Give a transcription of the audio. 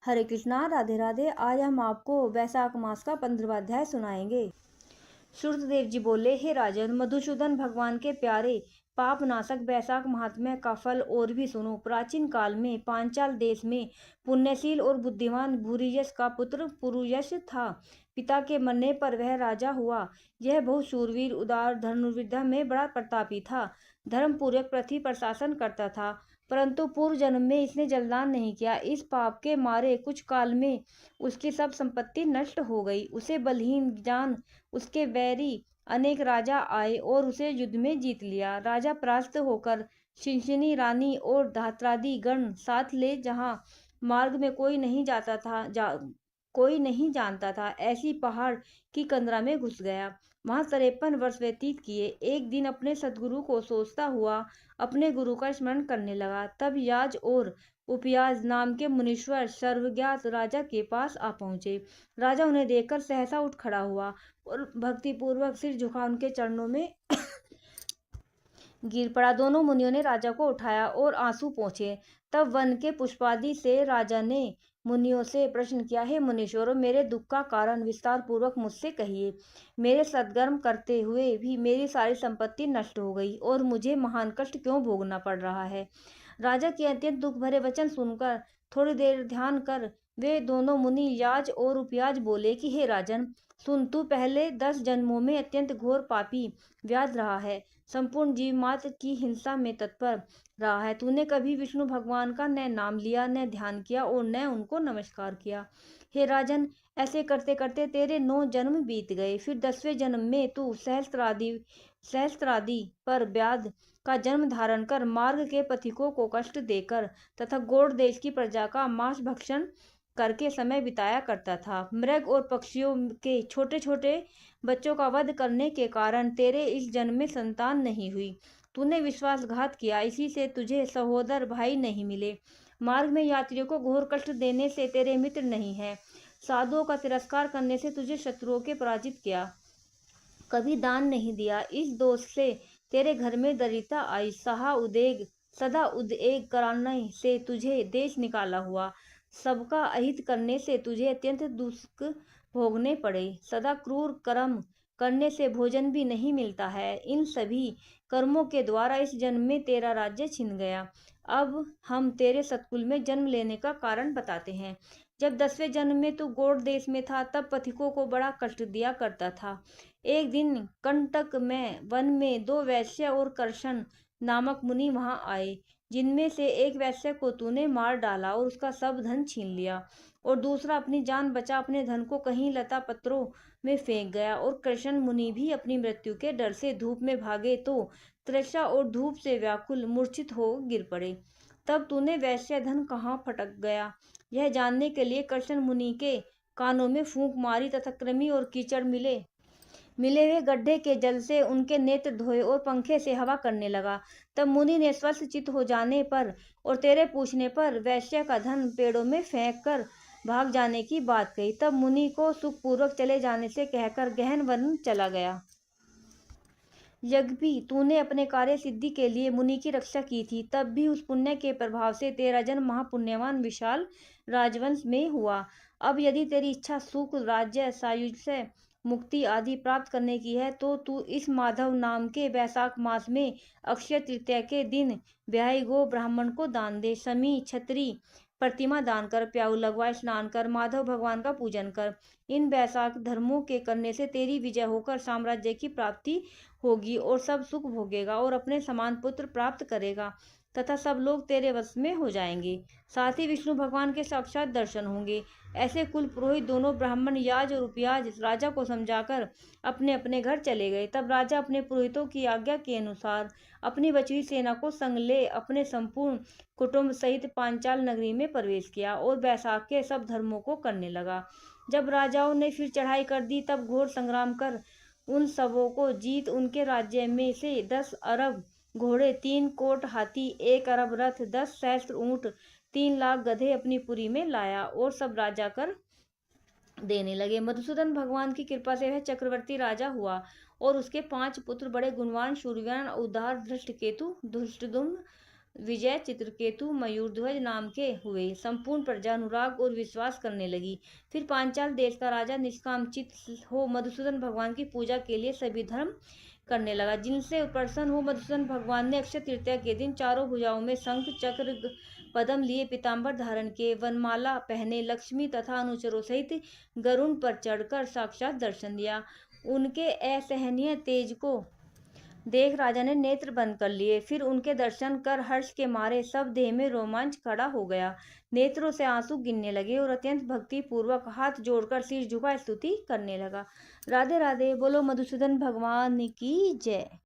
हरे कृष्णा, राधे राधे। आज हम आपको वैशाख मास का 15वां अध्याय सुनाएंगे। श्रुतदेव जी बोले, हे राजन, मधुसूदन भगवान के प्यारे, पाप नाशक वैशाख महात्म्य का फल और भी सुनो। प्राचीन काल में पांचाल देश में पुण्यशील और बुद्धिमान भूरियश का पुत्र पुरुयश था। पिता के मरने पर वह राजा हुआ। यह बहुत शूरवीर, उदार, धनुर्विद्या में बड़ा प्रतापी था। धर्म पूर्वक पृथ्वी पर शासन करता था, परंतु पूर्व जन्म में इसने जलदान नहीं किया। इस पाप के मारे कुछ काल में उसकी सब संपत्ति नष्ट हो गई। उसे बलहीन जान उसके बैरी अनेक राजा आए और उसे युद्ध में जीत लिया। राजा परास्त होकर शिंशिनी रानी और धात्रादि गण साथ ले जहाँ मार्ग में कोई नहीं जानता था, ऐसी पहाड़ की कंदरा में घुस गया। वहां 53 वर्ष व्यतीत किए। एक दिन अपने सदगुरु को सोचता हुआ अपने गुरु का स्मरण करने लगा। तब याज और उपयाज नाम के मुनीश्वर सर्वज्ञात राजा के पास आ पहुंचे। राजा उन्हें देखकर सहसा उठ खड़ा हुआ और भक्तिपूर्वक सिर झुका उनके चरणों में गिर पड़ा। दोनों मुनियों ने राजा को उठाया और आंसू पोंछे। तब वन के पुष्पादि से राजा ने मुनियों से प्रश्न किया, हे मुनीश्वरों, मेरे दुख का कारण विस्तार पूर्वक मुझसे कहिए। मेरे सत्कर्म करते हुए भी मेरी सारी संपत्ति नष्ट हो गई और मुझे महान कष्ट क्यों भोगना पड़ रहा है। राजा के अत्यंत दुख भरे वचन सुनकर थोड़ी देर ध्यान कर वे दोनों मुनि याज और उपयाज बोले कि हे राजन, सुन, तू पहले 10 जन्मों में अत्यंत घोर पापी व्याध रहा है। संपूर्ण जीव मात्र की हिंसा में तत्पर रहा है। तूने कभी विष्णु भगवान का न नाम लिया, न ध्यान किया और न उनको नमस्कार किया। हे राजन, ऐसे करते करते तेरे 9 जन्म बीत गए। फिर 10वें जन्म में तू सहस्त्रादि पर व्याध का जन्म धारण कर मार्ग के पथिकों को कष्ट देकर तथा गौड़ देश की प्रजा का मांस भक्षण करके समय बिताया करता था। मृग और पक्षियों के छोटे छोटे बच्चों का वध करने के कारण तेरे इस जन्म में संतान नहीं हुई। तूने विश्वासघात किया, इसी से तुझे सहोदर भाई नहीं मिले। मार्ग में यात्रियों को घोर कष्ट देने से तेरे मित्र नहीं है। साधुओं का तिरस्कार करने से तुझे शत्रुओं के पराजित किया। कभी दान नहीं दिया, इस दोष से तेरे घर में दरिद्रता आई। सदा उद्योग कराने से तुझे देश निकाला हुआ। सबका अहित करने से तुझे अत्यंत दुख भोगने पड़े। सदा क्रूर कर्म करने से भोजन भी नहीं मिलता है। इन सभी कर्मों के द्वारा इस जन्म में तेरा राज्य छिन गया। अब हम तेरे सतकुल में जन्म लेने का कारण बताते हैं। जब 10वें जन्म में तू गौड़ देश में था, तब पथिकों को बड़ा कष्ट दिया करता था। एक दिन कंटक में वन में 2 वैश्य और करशन नामक मुनि वहां आए, जिनमें से एक वैश्य को तूने मार डाला और उसका सब धन छीन लिया, और दूसरा अपनी जान बचा अपने धन को कहीं लता पत्रों में फेंक गया। और कृष्ण मुनि भी अपनी मृत्यु के डर से धूप में भागे तो तृषा और धूप से व्याकुल मूर्छित हो गिर पड़े। तब तूने वैश्य धन कहाँ फटक गया, यह जानने के लिए कृष्ण मुनि के कानों में फूंक मारी तथा कृमि और कीचड़ मिले हुए गड्ढे के जल से उनके नेत्र धोए और पंखे से हवा करने लगा। तब मुनि ने स्वस्थ चित्त हो जाने पर और तेरे पूछने पर वैश्य का धन पेड़ों में फेंक कर भाग जाने की बात कही। तब मुनि को सुखपूर्वक चले जाने से कहकर गहन वन चला गया। यद्यपि तूने अपने कार्य सिद्धि के लिए मुनि की रक्षा की थी, तब भी उस पुण्य के प्रभाव से तेरा जन्म महापुण्यवान विशाल राजवंश में हुआ। अब यदि तेरी इच्छा सुख, राज्य, सायुज्य, मुक्ति आदि प्राप्त करने की है, तो तू इस माधव नाम के वैशाख मास में अक्षय तृतीया के दिन ब्याही गो ब्राह्मण को दान दे। समी छत्री प्रतिमा दान कर, प्याऊ लगवा, स्नान कर, माधव भगवान का पूजन कर। इन वैशाख धर्मों के करने से तेरी विजय होकर साम्राज्य की प्राप्ति होगी और सब सुख भोगेगा और अपने समान पुत्र प्राप्त करेगा तथा सब लोग तेरे वश में हो जाएंगे। साथ ही विष्णु भगवान के साक्षात दर्शन होंगे। ऐसे कुल पुरोहित दोनों ब्राह्मण याज और उपयाज राजा को समझाकर अपने अपने घर चले गए। तब राजा अपने पुरोहितों की आज्ञा के अनुसार अपनी बची सेना को संग ले अपने संपूर्ण कुटुंब सहित पांचाल नगरी में प्रवेश किया और वैशाख के सब धर्मों को करने लगा। जब राजाओं ने फिर चढ़ाई कर दी, तब घोर संग्राम कर उन सबों को जीत उनके राज्य में से 10 अरब घोड़े, 3 कोट हाथी, 1 अरब रथ, 10 सहस्त्र ऊंट, 3 लाख गधे अपनी पुरी में लाया और सब राजा कर देने लगे। मधुसूदन भगवान की कृपा से वह चक्रवर्ती राजा हुआ और उसके 5 पुत्र बड़े गुणवान, शूरवीर, उदार, धृष्टकेतु, धृष्टद्युम्न, विजय, चित्रकेतु, मयूरध्वज नाम के हुए। संपूर्ण प्रजा अनुराग और विश्वास करने लगी। फिर पांचाल देश का राजा निष्काम चित्त हो मधुसूदन भगवान की पूजा के लिए सभी धर्म करने लगा। जिनसे प्रसन्न हो मधुसूदन भगवान ने अक्षय तृतीया के दिन चारों भुजाओं में शंख चक्र पद्म लिए, पीताम्बर धारण किए, वनमाला पहने, लक्ष्मी तथा अनुचरों सहित गरुड़ पर चढ़कर साक्षात दर्शन दिया। उनके असहनीय तेज को देख राजा ने नेत्र बंद कर लिए। फिर उनके दर्शन कर हर्ष के मारे सब देह में रोमांच खड़ा हो गया। नेत्रों से आंसू गिरने लगे और अत्यंत भक्ति पूर्वक हाथ जोड़कर सिर झुका स्तुति करने लगा। राधे राधे। बोलो मधुसूदन भगवान की जय।